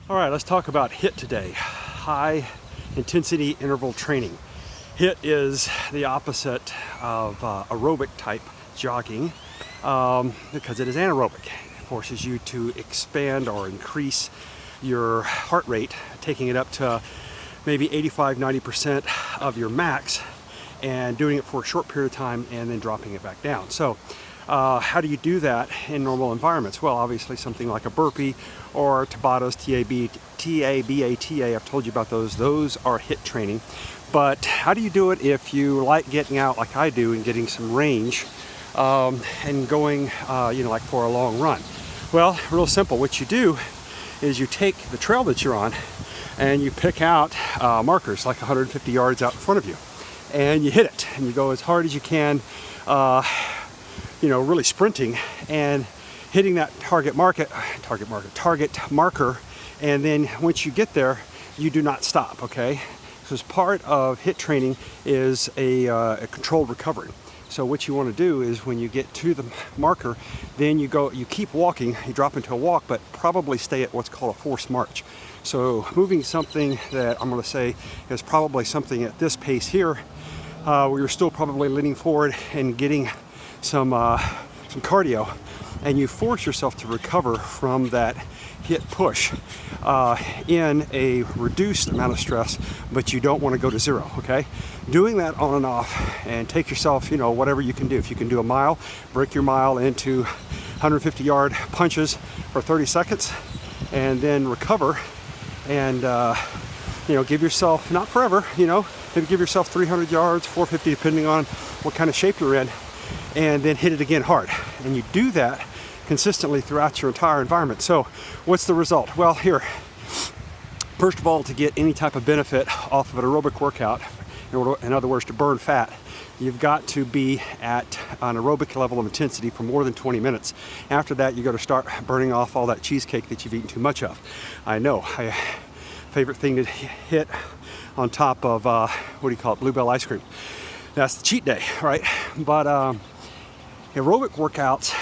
All right, let's talk about HIIT today. High intensity interval training. HIIT is the opposite of aerobic type jogging because it is anaerobic. It forces you to expand or increase your heart rate, taking it up to maybe 85–90% of your max and doing it for a short period of time and then dropping it back down. So how do you do that in normal environments? Well, obviously something like a burpee or Tabatas, T-A-B-A-T-A, I've told you about those. Those are HIIT training. But how do you do it if you like getting out like I do and getting some range and going, like for a long run? Well, real simple. What you do is you take the trail that you're on and you pick out markers like 150 yards out in front of you and you hit it and you go as hard as you can, really sprinting and hitting that target marker. And then once you get there, you do not stop, okay? So as part of HIIT training is a controlled recovery. So what you want to do is when you get to the marker, then you keep walking, you drop into a walk, but probably stay at what's called a forced march. So moving something that I'm going to say is probably something at this pace here, where you're still probably leaning forward and getting some cardio, and you force yourself to recover from that HIIT push in a reduced amount of stress, but you don't want to go to zero, okay? Doing that on and off, and take yourself, whatever you can do. If you can do a mile, break your mile into 150-yard punches for 30 seconds, and then recover, and give yourself, not forever, maybe give yourself 300 yards, 450, depending on what kind of shape you're in, and then hit it again hard. And you do that consistently throughout your entire environment. So what's the result? Well, here, first of all, to get any type of benefit off of an aerobic workout, in other words, to burn fat, you've got to be at an aerobic level of intensity for more than 20 minutes. After that, you got to start burning off all that cheesecake that you've eaten too much of. I know, favorite thing to hit on top of, Bluebell ice cream. That's the cheat day, right? But aerobic workouts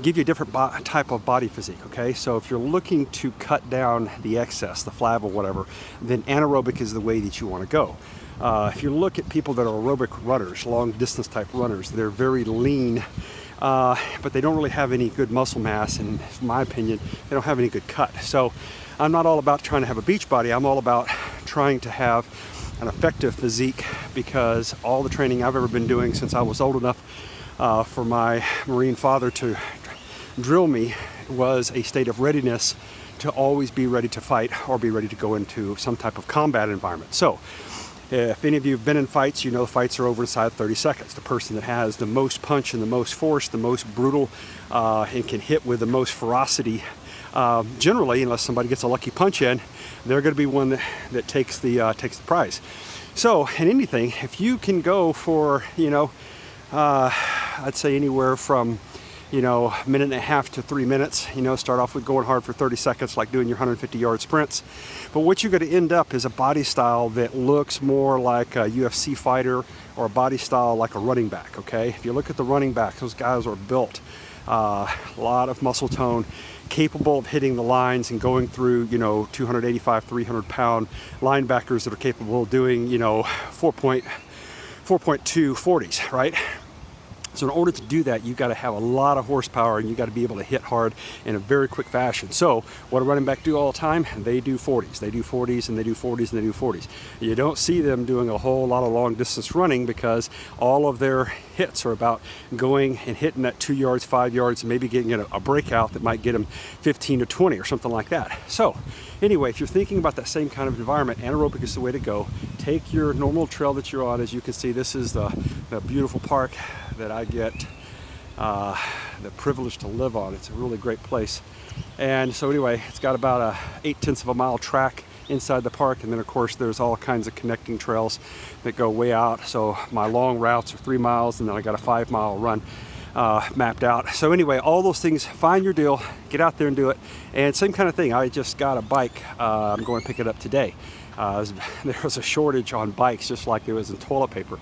give you a different type of body physique, okay? So if you're looking to cut down the excess, the flab or whatever, then anaerobic is the way that you want to go. If you look at people that are aerobic runners, long distance type runners, they're very lean, but they don't really have any good muscle mass, and in my opinion, they don't have any good cut. So I'm not all about trying to have a beach body. I'm all about trying to have an effective physique, because all the training I've ever been doing since I was old enough for my Marine father to drill me was a state of readiness to always be ready to fight or be ready to go into some type of combat environment. So if any of you have been in fights, fights are over inside 30 seconds. The person that has the most punch and the most force, the most brutal, and can hit with the most ferocity, generally, unless somebody gets a lucky punch in, they're going to be one that takes the prize. So in anything, if you can go for, I'd say anywhere from, a minute and a half to 3 minutes, start off with going hard for 30 seconds, like doing your 150-yard sprints. But what you're going to end up is a body style that looks more like a UFC fighter or a body style like a running back, okay? If you look at the running back, those guys are built, a lot of muscle tone, capable of hitting the lines and going through, 285, 300-pound linebackers that are capable of doing, 4.2 40s, right? So in order to do that, you've got to have a lot of horsepower, and you've got to be able to hit hard in a very quick fashion. So what do running back do all the time? They do 40s. They do 40s, and they do 40s, and they do 40s. You don't see them doing a whole lot of long distance running, because all of their hits are about going and hitting that 2 yards, 5 yards, and maybe getting a breakout that might get them 15 to 20 or something like that. So anyway, if you're thinking about that same kind of environment, anaerobic is the way to go. Take your normal trail that you're on. As you can see, this is the beautiful park that I get the privilege to live on. It's a really great place. And so anyway, it's got about a 0.8 of a mile track inside the park, and then of course there's all kinds of connecting trails that go way out. So my long routes are 3 miles, and then I got a 5-mile run mapped out. So anyway, all those things, find your deal, get out there and do it. And same kind of thing, I just got a bike. I'm going to pick it up today. There was a shortage on bikes, just like there was in toilet paper.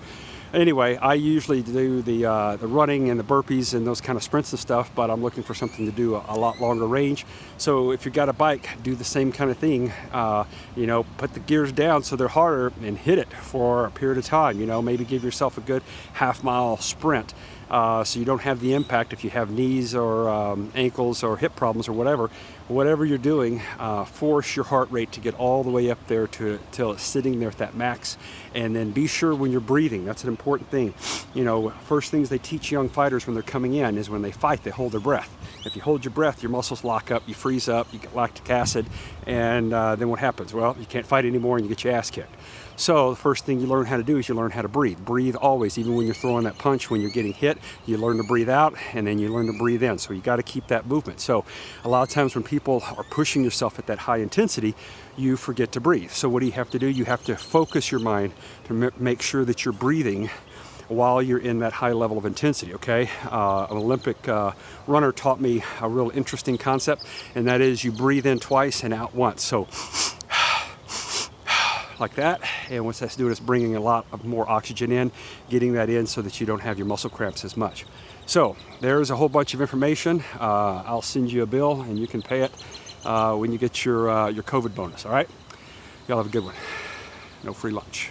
Anyway, I usually do the running and the burpees and those kind of sprints and stuff, but I'm looking for something to do a lot longer range. So if you've got a bike, do the same kind of thing. You know, put the gears down so they're harder and hit it for a period of time. You know, maybe give yourself a good half-mile sprint. So you don't have the impact if you have knees or ankles or hip problems or whatever you're doing. Force your heart rate to get all the way up there till it's sitting there at that max, and then be sure when you're breathing. That's an important thing. You know, first things they teach young fighters when they're coming in is when they fight, they hold their breath. If you hold your breath, your muscles lock up, you freeze up, you get lactic acid, and then what happens? Well, you can't fight anymore and you get your ass kicked. So the first thing you learn how to do is you learn how to breathe. Breathe always, even when you're throwing that punch, when you're getting hit, you learn to breathe out and then you learn to breathe in. So you got to keep that movement. So a lot of times when people are pushing yourself at that high intensity, you forget to breathe. So what do you have to do? You have to focus your mind to make sure that you're breathing while you're in that high level of intensity, okay? An Olympic runner taught me a real interesting concept, and that is you breathe in twice and out once. So like that, and what's that's doing is bringing a lot of more oxygen in, getting that in so that you don't have your muscle cramps as much. So there's a whole bunch of information. I'll send you a bill and you can pay it when you get your COVID bonus, all right? Y'all have a good one. No free lunch.